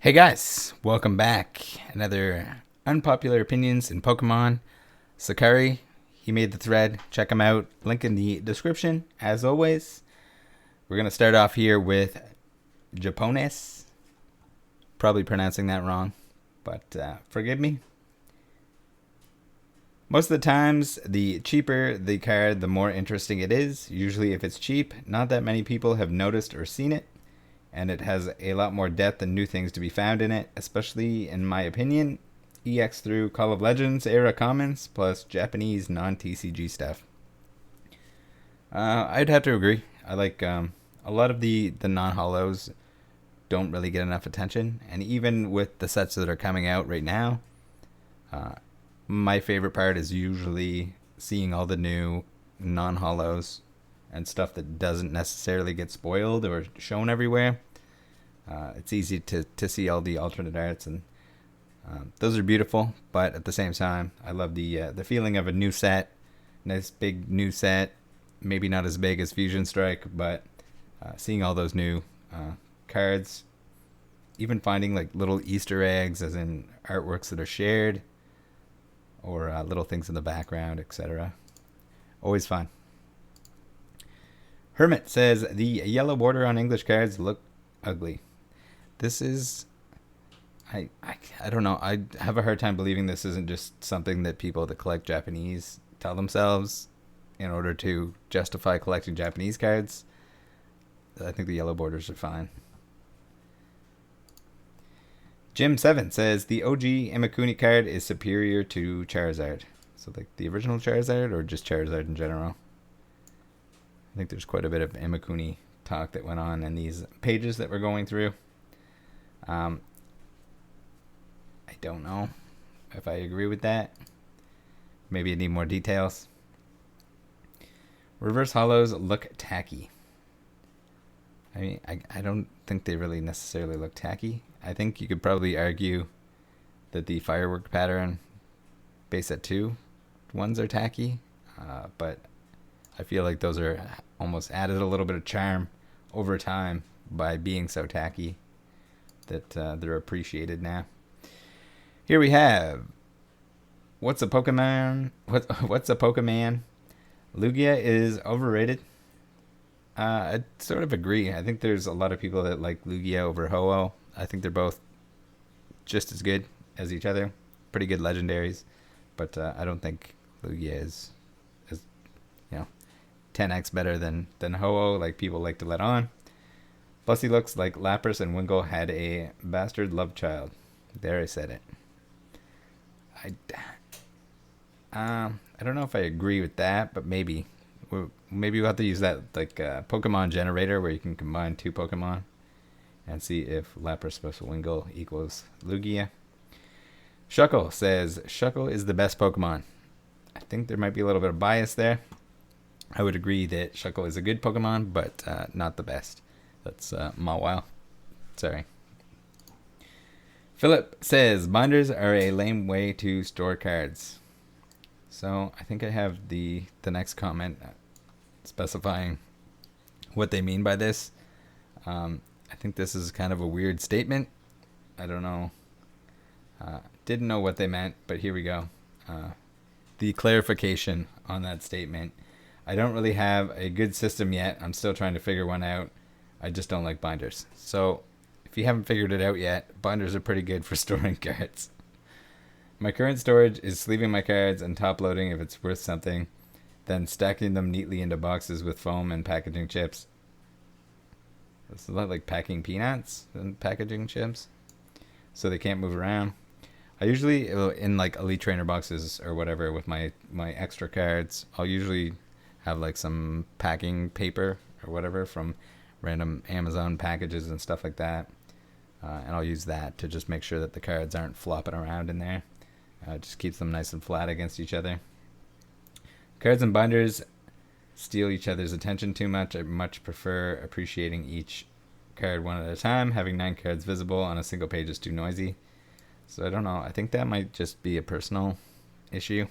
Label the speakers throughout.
Speaker 1: Hey guys, welcome back. Another unpopular opinions in Pokemon. Sakari, he made the thread. Check him out. Link in the description. As always, we're gonna start off here with Japones. Probably pronouncing that wrong, but forgive me. Most of the times, the cheaper the card, the more interesting it is. Usually, if it's cheap, not that many people have noticed or seen it. And it has a lot more depth and new things to be found in it, especially in my opinion, EX through Call of Legends era commons plus Japanese non-TCG stuff. I'd have to agree. I like a lot of the non-holos don't really get enough attention, and even with the sets that are coming out right now, my favorite part is usually seeing all the new non-holos and stuff that doesn't necessarily get spoiled or shown everywhere. It's easy to see all the alternate arts, and those are beautiful. But at the same time, I love the feeling of a new set, nice big new set. Maybe not as big as Fusion Strike, but seeing all those new cards, even finding like little Easter eggs, as in artworks that are shared, or little things in the background, etc. Always fun. Hermit says the yellow border on English cards look ugly. This is, I don't know. I have a hard time believing this isn't just something that people that collect Japanese tell themselves in order to justify collecting Japanese cards. I think the yellow borders are fine. Jim7 says the OG Imakuni card is superior to Charizard. So like the original Charizard or just Charizard in general? I think there's quite a bit of Imakuni talk that went on in these pages that we're going through. I don't know if I agree with that. Maybe I need more details. Reverse hollows look tacky. I mean, I don't think they really necessarily look tacky. I think you could probably argue that the firework pattern base set 2 ones are tacky, but I feel like those are almost added a little bit of charm over time by being so tacky that they're appreciated now. Here we have what's a Pokemon? What's a Pokemon? Lugia is overrated. I sort of agree. I think there's a lot of people that like Lugia over Ho-Oh. I think they're both just as good as each other. Pretty good legendaries, but I don't think Lugia is 10x better than Ho-Oh, like people like to let on. Plus, he looks like Lapras and Wingull had a bastard love child. There, I said it. I don't know if I agree with that, but maybe we'll have to use that like Pokemon generator where you can combine two Pokemon and see if Lapras plus Wingull equals Lugia. Shuckle says Shuckle is the best Pokemon. I think there might be a little bit of bias there. I would agree that Shuckle is a good Pokemon, but not the best. That's Mawile. Sorry. Philip says binders are a lame way to store cards. So I think I have the next comment specifying what they mean by this. I think this is kind of a weird statement. I don't know. Didn't know what they meant, but here we go. The clarification on that statement. I don't really have a good system yet. I'm still trying to figure one out. I just don't like binders. So if you haven't figured it out yet, binders are pretty good for storing cards. My current storage is sleeving my cards and top loading if it's worth something, then stacking them neatly into boxes with foam and packaging chips. It's a lot like packing peanuts and packaging chips, so they can't move around. I usually, in like Elite Trainer boxes or whatever with my extra cards, I'll usually have like some packing paper or whatever from random Amazon packages and stuff like that. And I'll use that to just make sure that the cards aren't flopping around in there. It just keeps them nice and flat against each other. Cards and binders steal each other's attention too much. I much prefer appreciating each card one at a time. Having 9 cards visible on a single page is too noisy. So I don't know. I think that might just be a personal issue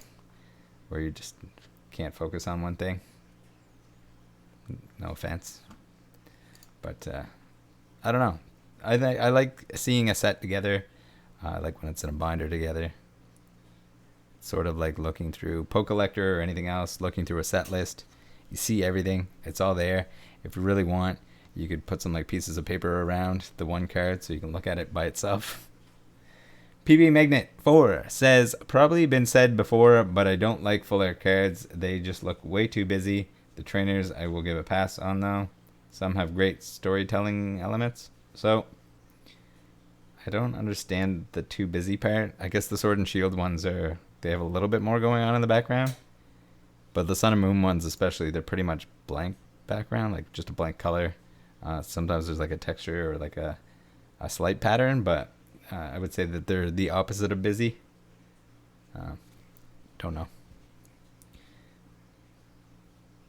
Speaker 1: where you just can't focus on one thing. No offense. But I don't know. I like seeing a set together. I like when it's in a binder together. Sort of like looking through Poke Collector or anything else, looking through a set list. You see everything. It's all there. If you really want, you could put some like pieces of paper around the one card so you can look at it by itself. PB Magnet 4 says, probably been said before, but I don't like full art cards. They just look way too busy. The trainers I will give a pass on though. Some have great storytelling elements. So I don't understand the too busy part. I guess the Sword and Shield ones they have a little bit more going on in the background. But the Sun and Moon ones especially, they're pretty much blank background, like just a blank color. Sometimes there's like a texture or like a slight pattern, but I would say that they're the opposite of busy. Don't know.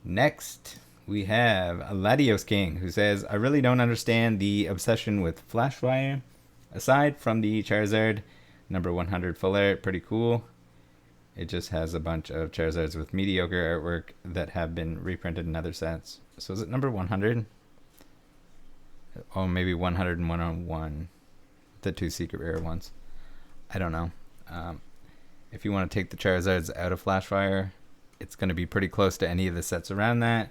Speaker 1: Next, we have Latios King, who says, I really don't understand the obsession with Flashfire. Aside from the Charizard, number 100 full art, pretty cool. It just has a bunch of Charizards with mediocre artwork that have been reprinted in other sets. So is it number 100? Oh, maybe 100 and 101. The 2 secret rare ones. I don't know. If you want to take the Charizards out of Flashfire, it's going to be pretty close to any of the sets around that.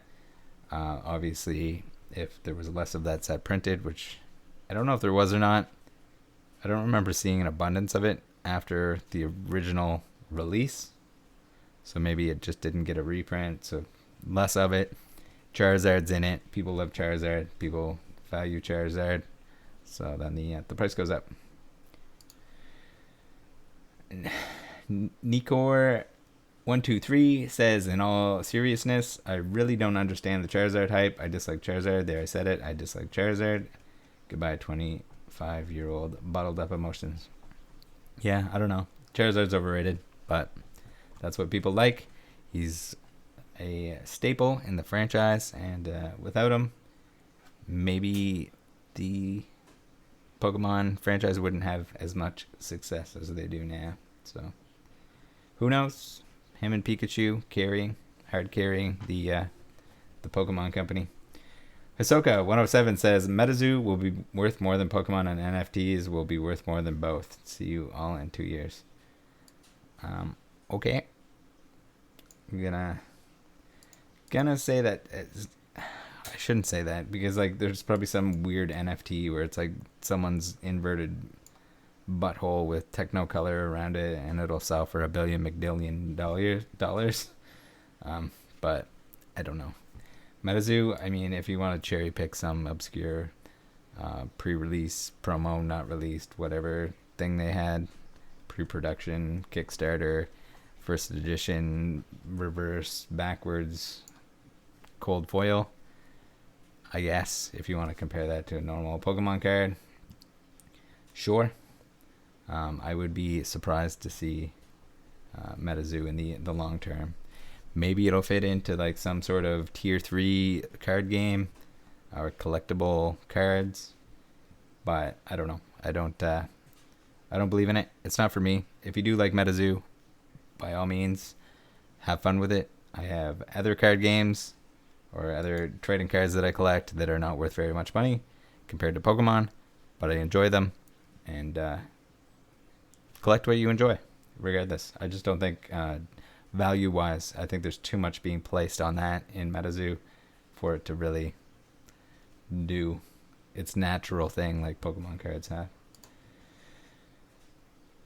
Speaker 1: Obviously, if there was less of that set printed, which I don't know if there was or not. I don't remember seeing an abundance of it after the original release. So maybe it just didn't get a reprint, so less of it. Charizard's in it. People love Charizard. People value Charizard. So then the price goes up. Nikor123 says, in all seriousness, I really don't understand the Charizard hype. I dislike Charizard. There, I said it. I dislike Charizard. Goodbye, 25-year-old bottled up emotions. Yeah, I don't know. Charizard's overrated, but that's what people like. He's a staple in the franchise, and without him, maybe the Pokemon franchise wouldn't have as much success as they do now. So, who knows? Him and Pikachu hard carrying the Pokemon company. Hisoka 107 says, Metazoo will be worth more than Pokemon, and NFTs will be worth more than both. See you all in 2 years. Okay. I'm gonna say that I shouldn't say that, because like there's probably some weird NFT where it's like someone's inverted butthole with Technicolor around it, and it'll sell for $1 billion dollars. But I don't know. Metazoo, I mean, if you want to cherry pick some obscure pre-release, promo, not released, whatever thing they had, pre-production, Kickstarter, first edition, reverse, backwards, cold foil, I guess, if you want to compare that to a normal Pokemon card, sure. I would be surprised to see Metazoo in the long term. Maybe it'll fit into like some sort of tier 3 card game or collectible cards, but I don't know. I don't believe in it. It's not for me. If you do like Metazoo, by all means, have fun with it. I have other card games or other trading cards that I collect that are not worth very much money compared to Pokemon, but I enjoy them, and collect what you enjoy, regardless. I just don't think value-wise, I think there's too much being placed on that in Metazoo for it to really do its natural thing like Pokemon cards have.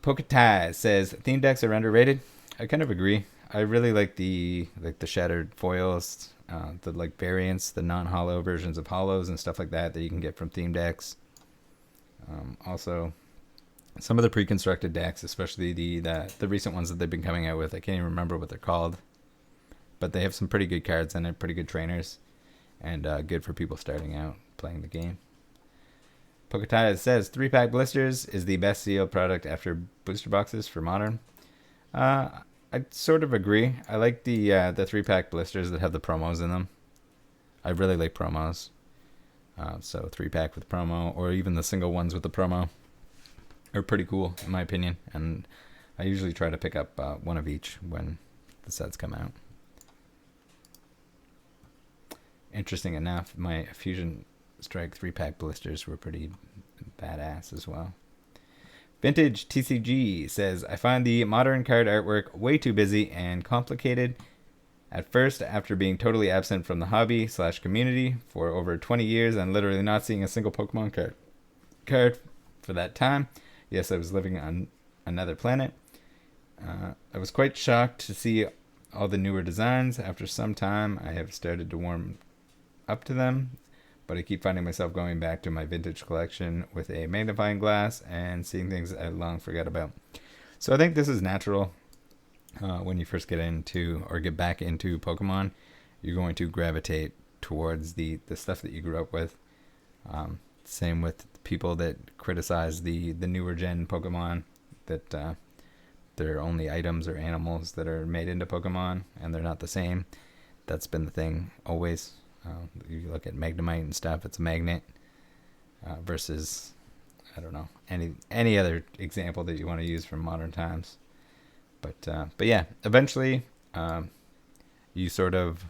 Speaker 1: Poketai says, theme decks are underrated. I kind of agree. I really like the shattered foils, the like variants, the non-hollow versions of hollows and stuff like that you can get from theme decks. Also, some of the pre-constructed decks, especially the recent ones that they've been coming out with, I can't even remember what they're called, but they have some pretty good cards in it, pretty good trainers, and good for people starting out playing the game. Poketai says 3-pack blisters is the best sealed product after booster boxes for Modern. I sort of agree. I like the 3-pack blisters that have the promos in them. I really like promos. So 3-pack with promo, or even the single ones with the promo, are pretty cool in my opinion. And I usually try to pick up one of each when the sets come out. Interesting enough, my Fusion Strike 3-pack blisters were pretty badass as well. Vintage TCG says, I find the modern card artwork way too busy and complicated. At first, after being totally absent from the hobby / community for over 20 years and literally not seeing a single Pokemon card for that time. Yes, I was living on another planet. I was quite shocked to see all the newer designs. After some time, I have started to warm up to them, but I keep finding myself going back to my vintage collection with a magnifying glass and seeing things I long forgot about. So I think this is natural. When you first get into or get back into Pokemon, you're going to gravitate towards the stuff that you grew up with. Same with people that criticize the newer gen Pokemon, that they're only items or animals that are made into Pokemon and they're not the same. That's been the thing always. You look at Magnemite and stuff, it's a magnet versus, I don't know, any other example that you want to use from modern times. But yeah, eventually you sort of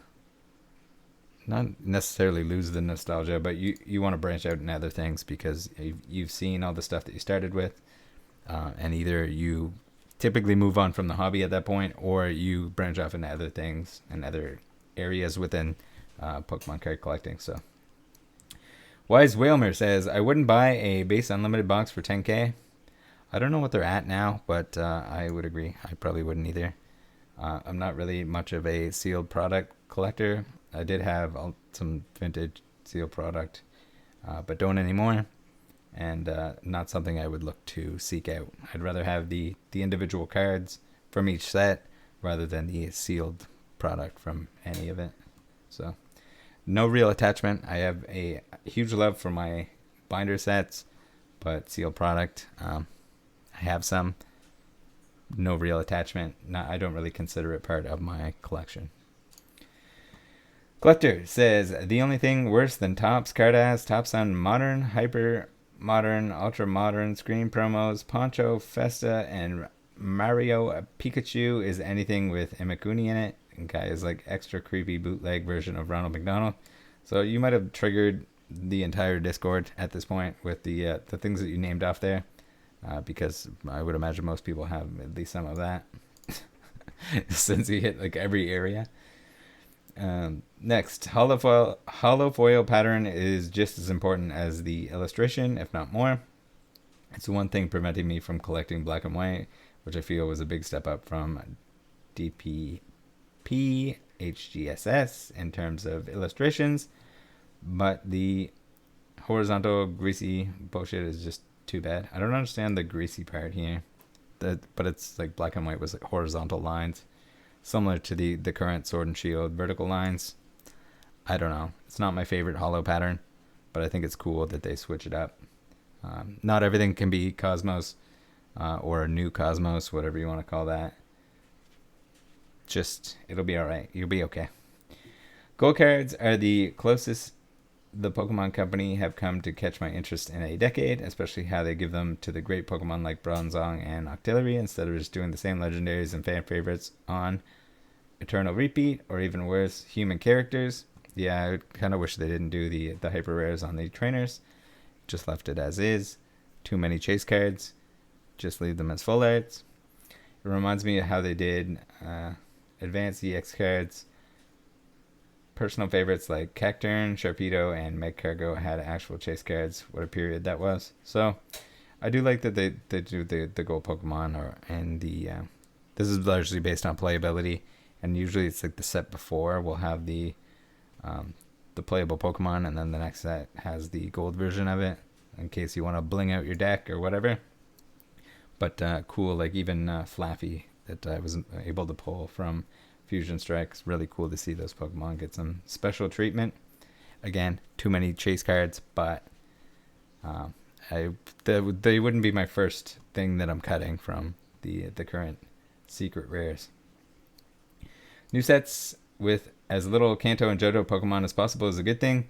Speaker 1: not necessarily lose the nostalgia, but you want to branch out in other things because you've seen all the stuff that you started with, and either you typically move on from the hobby at that point, or you branch off into other things and other areas within Pokemon card collecting. So Wise Whalmer says, I wouldn't buy a base unlimited box for 10k. I don't know what they're at now, but I would agree. I probably wouldn't either. I'm not really much of a sealed product collector. I did have some vintage sealed product, but don't anymore. And not something I would look to seek out. I'd rather have the individual cards from each set rather than the sealed product from any of it. So no real attachment. I have a huge love for my binder sets, but sealed product, I have some. No real attachment. I don't really consider it part of my collection. Collector says, the only thing worse than Topps, Cardass, Topps on modern, hyper modern, ultra modern screen promos, Poncho, Festa, and Mario Pikachu is anything with Imakuni in it. And guy is like extra creepy bootleg version of Ronald McDonald. So you might have triggered the entire Discord at this point with the things that you named off there. Because I would imagine most people have at least some of that since you hit like every area. Next, hollow foil pattern is just as important as the illustration, if not more. It's the one thing preventing me from collecting black and white, which I feel was a big step up from DPP HGSS in terms of illustrations, but the horizontal greasy bullshit is just too bad. I don't understand the greasy part here, but it's like black and white was like horizontal lines, similar to the current Sword and Shield vertical lines. I don't know. It's not my favorite hollow pattern, but I think it's cool that they switch it up. Not everything can be Cosmos or a new Cosmos, whatever you want to call that. Just, it'll be alright. You'll be okay. Gold cards are the closest the Pokemon Company have come to catch my interest in a decade, especially how they give them to the great Pokemon like Bronzong and Octillery instead of just doing the same legendaries and fan favorites on Eternal Repeat, or even worse, human characters. Yeah, I kind of wish they didn't do the hyper rares on the trainers. Just left it as is. Too many chase cards. Just leave them as full arts. It reminds me of how they did Advanced EX cards. Personal favorites like Cacturne, Sharpedo, and Megcargo had actual chase cards. What a period that was. So I do like that they do the gold Pokemon, this is largely based on playability, and usually it's like the set before will have the playable Pokemon, and then the next set has the gold version of it in case you want to bling out your deck or whatever. But cool, like even Flaffy that I was able to pull from Fusion Strikes. Really cool to see those Pokemon get some special treatment. Again, too many chase cards, but they wouldn't be my first thing that I'm cutting from the current secret rares. New sets with as little Kanto and Johto Pokemon as possible is a good thing.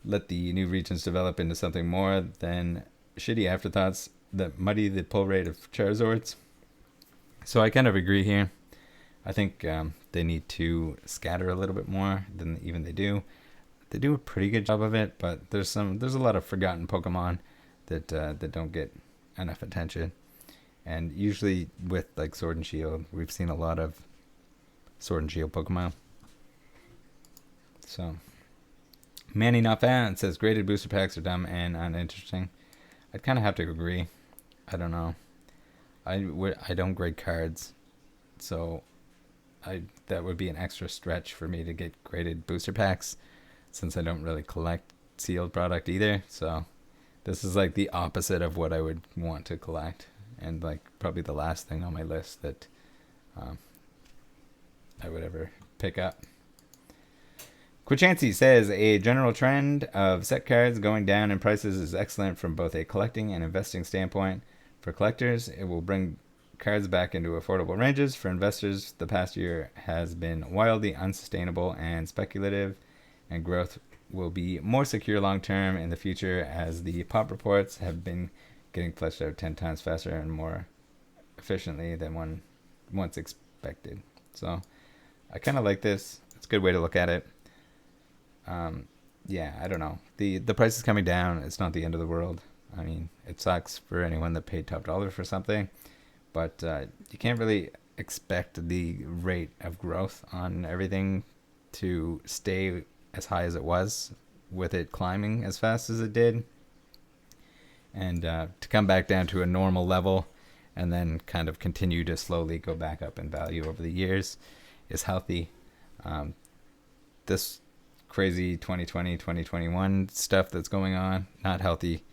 Speaker 1: Let the new regions develop into something more than shitty afterthoughts that muddy the pull rate of Charizards. So I kind of agree here. I think they need to scatter a little bit more than even they do. They do a pretty good job of it, but there's a lot of forgotten Pokemon that don't get enough attention. And usually with like Sword and Shield, we've seen a lot of Sword and Shield Pokemon. So, Manny Not Found says graded booster packs are dumb and uninteresting. I'd kind of have to agree. I don't know. I don't grade cards, so that would be an extra stretch for me to get graded booster packs, since I don't really collect sealed product either. So this is like the opposite of what I would want to collect, and like probably the last thing on my list that I would ever pick up. Quichancy says a general trend of set cards going down in prices is excellent from both a collecting and investing standpoint. For collectors, it will bring cards back into affordable ranges. For investors, the past year has been wildly unsustainable and speculative, and growth will be more secure long term in the future, as the pop reports have been getting fleshed out 10 times faster and more efficiently than one once expected. So I kind of like this. It's a good way to look at it. Yeah, I don't know. The price is coming down. It's not the end of the world. I mean, it sucks for anyone that paid top dollar for something, but you can't really expect the rate of growth on everything to stay as high as it was, with it climbing as fast as it did, and to come back down to a normal level and then kind of continue to slowly go back up in value over the years is healthy. This crazy 2020 2021 stuff that's going on, not healthy,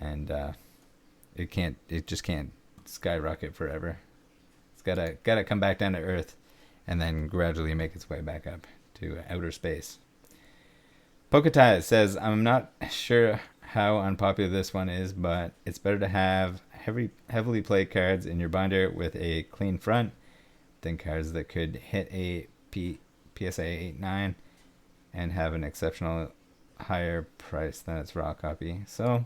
Speaker 1: and it just can't skyrocket forever. It's gotta come back down to earth and then gradually make its way back up to outer space. Poketai says, I'm not sure how unpopular this one is, but it's better to have heavily played cards in your binder with a clean front than cards that could hit a PSA 8-9 and have an exceptional higher price than its raw copy. So,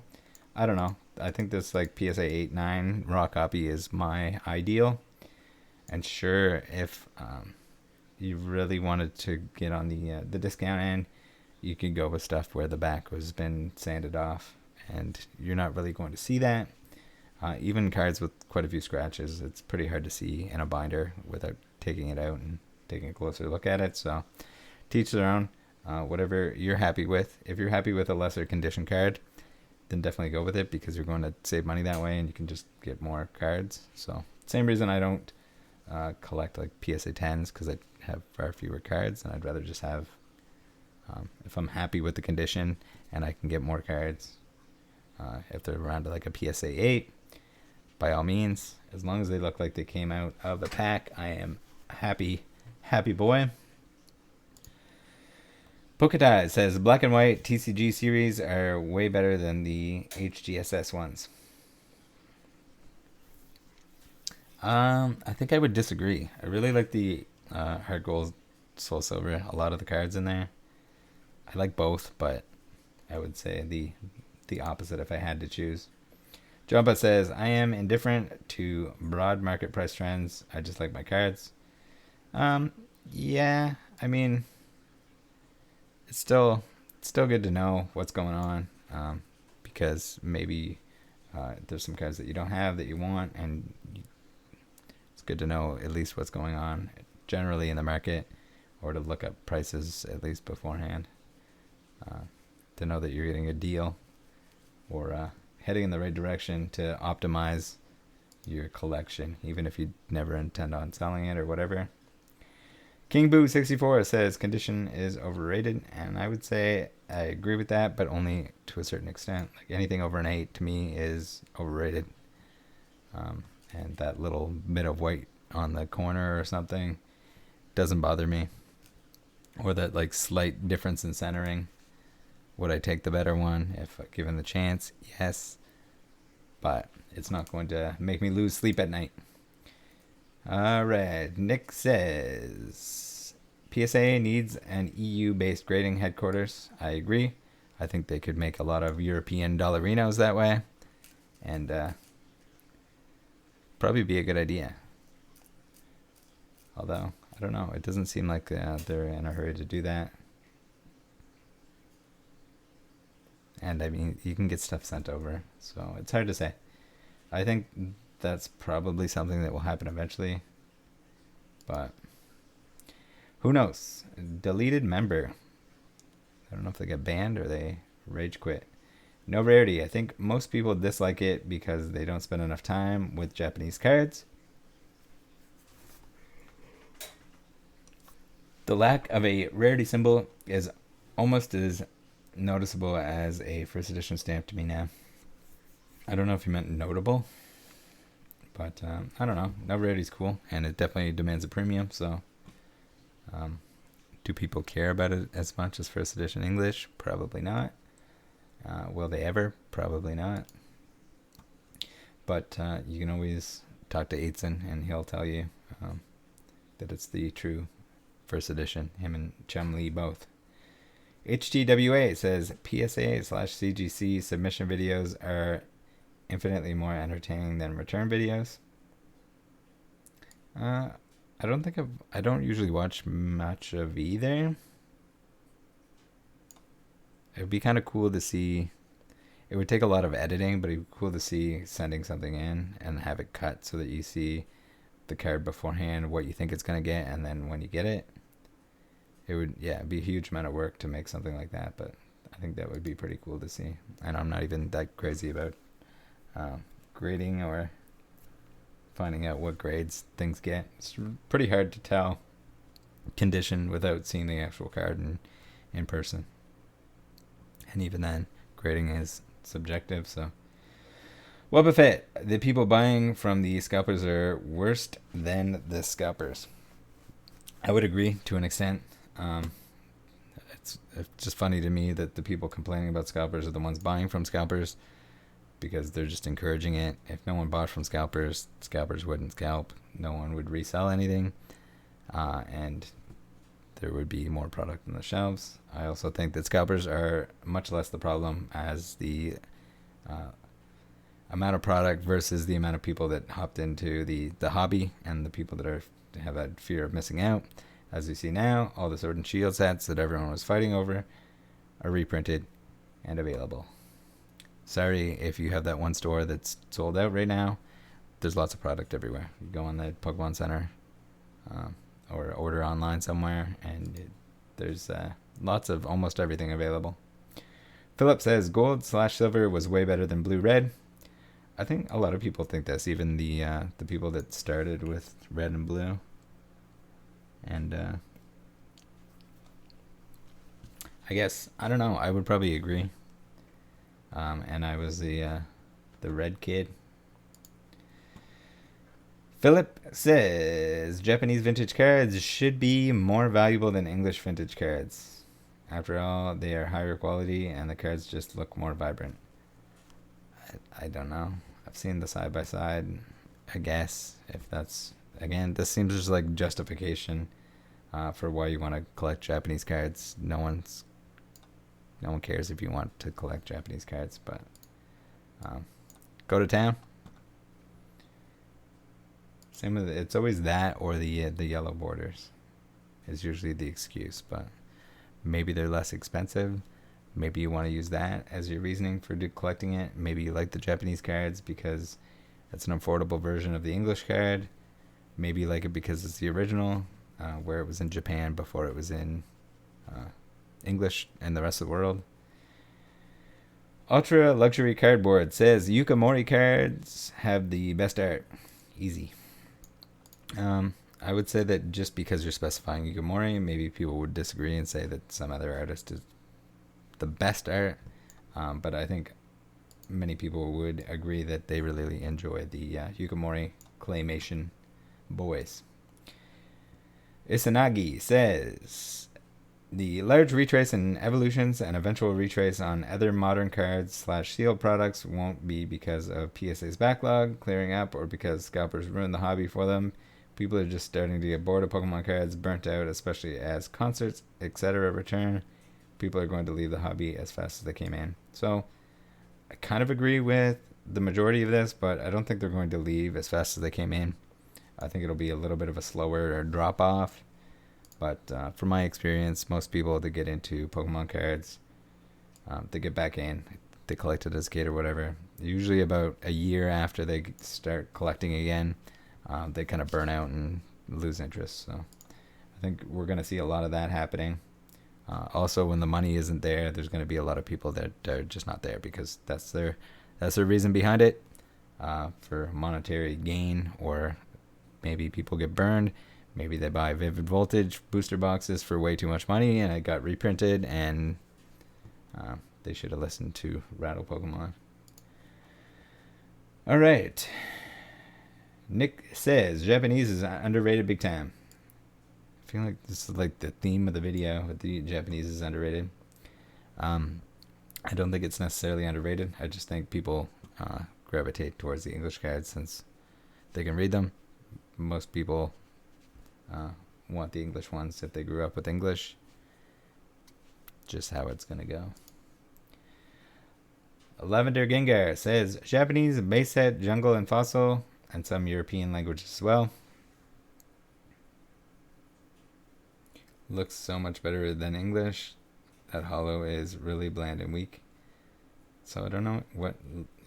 Speaker 1: I don't know. I think this like PSA 8-9 raw copy is my ideal. And sure, if you really wanted to get on the discount end, you could go with stuff where the back has been sanded off, and you're not really going to see that. Even cards with quite a few scratches, it's pretty hard to see in a binder without taking it out and taking a closer look at it. So, teach their own. Whatever you're happy with. If you're happy with a lesser condition card, then definitely go with it, because you're going to save money that way and you can just get more cards. So same reason I don't collect like PSA 10s, because I have far fewer cards, and I'd rather just have, if I'm happy with the condition and I can get more cards, if they're around to like a PSA 8, by all means, as long as they look like they came out of the pack, I am happy boy. Poketai says black and white TCG series are way better than the HGSS ones. I think I would disagree. I really like the Heart Gold, Soul Silver. A lot of the cards in there, I like both, but I would say the opposite if I had to choose. Jumpa says, I am indifferent to broad market price trends. I just like my cards. Yeah, I mean, it's still good to know what's going on, because maybe there's some cards that you don't have that you want, and it's good to know at least what's going on generally in the market, or to look up prices at least beforehand, to know that you're getting a deal, or heading in the right direction to optimize your collection, even if you never intend on selling it or whatever. King Boo 64 says condition is overrated, and I would say I agree with that, but only to a certain extent. Like anything over an 8 to me is overrated, and that little bit of white on the corner or something doesn't bother me, or that like slight difference in centering. Would I take the better one if given the chance? Yes, but it's not going to make me lose sleep at night. Alright, Nick says PSA needs an EU-based grading headquarters. I agree. I think they could make a lot of European dollarinos that way, and probably be a good idea. Although, I don't know, it doesn't seem like they're in a hurry to do that. And I mean, you can get stuff sent over, so it's hard to say. I think that's probably something that will happen eventually, but who knows? Deleted member. I don't know if they get banned or they rage quit. No rarity. I think most people dislike it because they don't spend enough time with Japanese cards. The lack of a rarity symbol is almost as noticeable as a first edition stamp to me now. I don't know if you meant notable, but I don't know. No rarity is cool, and it definitely demands a premium, so do people care about it as much as first edition English? Probably not. Will they ever? Probably not. But you can always talk to Aitzen, and he'll tell you that it's the true first edition. Him and Chum Lee both. HTWA says PSA/CGC submission videos are infinitely more entertaining than return videos. I don't usually watch much of either. It would be kind of cool to see. It would take a lot of editing, but it'd be cool to see sending something in and have it cut so that you see the card beforehand, what you think it's going to get, and then when you get it. It would, it'd be a huge amount of work to make something like that, but I think that would be pretty cool to see. And I'm not even that crazy about grading or finding out what grades things get. It's pretty hard to tell condition without seeing the actual card in person. And even then, grading is subjective, so. Well, Buffet, the people buying from the scalpers are worse than the scalpers. I would agree to an extent. It's just funny to me that the people complaining about scalpers are the ones buying from scalpers because they're just encouraging it. If no one bought from scalpers, scalpers wouldn't scalp. No one would resell anything, and there would be more product on the shelves. I also think that scalpers are much less the problem as the amount of product versus the amount of people that hopped into the hobby and the people that have that fear of missing out. As we see now, all the Sword and Shield sets that everyone was fighting over are reprinted and available. Sorry if you have that one store that's sold out right now. There's lots of product everywhere. You go on the Pokemon Center or order online somewhere, and there's lots of almost everything available. Philip says gold/silver was way better than blue-red. I think a lot of people think this, even the people that started with red and blue. And I guess, I don't know, I would probably agree. And I was the red kid. Philip says Japanese vintage cards should be more valuable than English vintage cards. After all, they are higher quality and the cards just look more vibrant. I don't know. I've seen the side by side. I guess if that's, again, this seems just like justification for why you want to collect Japanese cards. No one cares if you want to collect Japanese cards, but go to town. Same with it's always that or the yellow borders is usually the excuse, but maybe they're less expensive. Maybe you want to use that as your reasoning for collecting it. Maybe you like the Japanese cards because it's an affordable version of the English card. Maybe you like it because it's the original, where it was in Japan before it was in English and the rest of the world. Ultra Luxury Cardboard says Yukamori cards have the best art. Easy. I would say that just because you're specifying Yukamori, maybe people would disagree and say that some other artist is the best art. But I think many people would agree that they really enjoy the Yukamori claymation boys. Isanagi says the large retrace and evolutions and eventual retrace on other modern cards / sealed products won't be because of PSA's backlog clearing up or because scalpers ruined the hobby for them. People are just starting to get bored of Pokemon cards, burnt out, especially as concerts, etc. return. People are going to leave the hobby as fast as they came in. So I kind of agree with the majority of this, but I don't think they're going to leave as fast as they came in. I think it'll be a little bit of a slower drop off. But from my experience, most people that get into Pokemon cards They get back in. They collected as a kid or whatever. Usually about a year after they start collecting again, they kind of burn out and lose interest. So I think we're going to see a lot of that happening. Also, when the money isn't there, there's going to be a lot of people that are just not there because that's their reason behind it, for monetary gain, or maybe people get burned. Maybe they buy Vivid Voltage booster boxes for way too much money and it got reprinted, and they should have listened to Rattle Pokemon. All right. Nick says Japanese is underrated big time. I feel like this is like the theme of the video, with the Japanese is underrated. I don't think it's necessarily underrated. I just think people gravitate towards the English cards since they can read them. Most people want the English ones if they grew up with English. Just how it's going to go. Lavender Gengar says Japanese, base set, jungle, and fossil, and some European languages as well. Looks so much better than English. That holo is really bland and weak. So I don't know what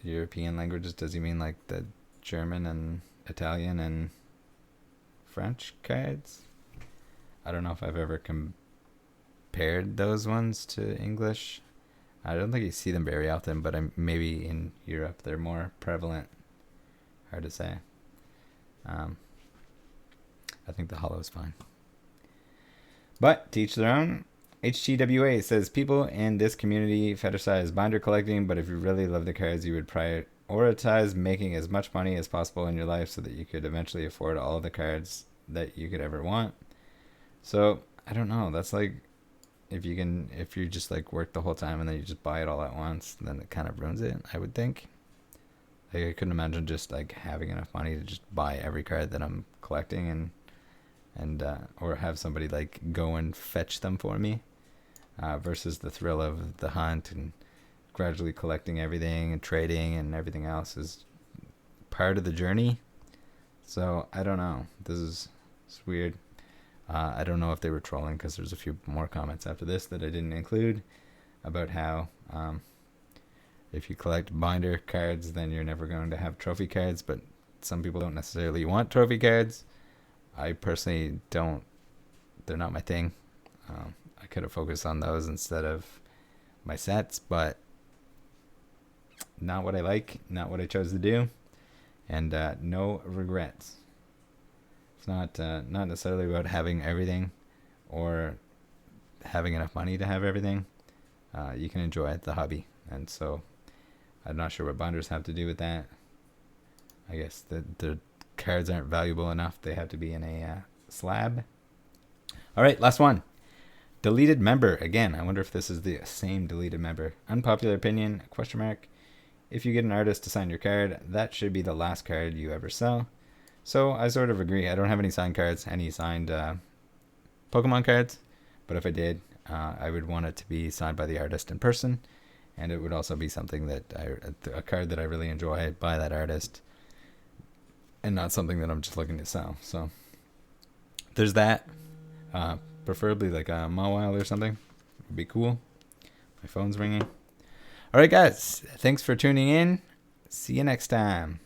Speaker 1: European languages does he mean, like the German and Italian and French cards? I don't know if I've ever compared those ones to English. I don't think you see them very often, but maybe in Europe they're more prevalent. Hard to say. I think the holo is fine. But to each their own. HTWA says people in this community fetishize binder collecting, but if you really love the cards, you would prioritize making as much money as possible in your life so that you could eventually afford all of the cards that you could ever want. So I don't know. That's like if you just like work the whole time and then you just buy it all at once, then it kind of ruins it, I would think. Like I couldn't imagine just like having enough money to just buy every card that I'm collecting and or have somebody like go and fetch them for me, versus the thrill of the hunt and gradually collecting everything and trading and everything else is part of the journey. So I don't know. It's weird. I don't know if they were trolling because there's a few more comments after this that I didn't include about how if you collect binder cards, then you're never going to have trophy cards, but some people don't necessarily want trophy cards. I personally don't. They're not my thing. I could have focused on those instead of my sets, but not what I like, not what I chose to do, and no regrets. It's not necessarily about having everything or having enough money to have everything. You can enjoy the hobby, and so I'm not sure what binders have to do with that. I guess the cards aren't valuable enough. They have to be in a slab. All right, last one. Deleted member. Again, I wonder if this is the same deleted member. Unpopular opinion, question mark. If you get an artist to sign your card, that should be the last card you ever sell. So I sort of agree. I don't have any signed cards, any signed Pokemon cards. But if I did, I would want it to be signed by the artist in person. And it would also be something that a card that I really enjoy by that artist, and not something that I'm just looking to sell. So there's that. Preferably like a Mawile or something would be cool. My phone's ringing. All right, guys. Thanks for tuning in. See you next time.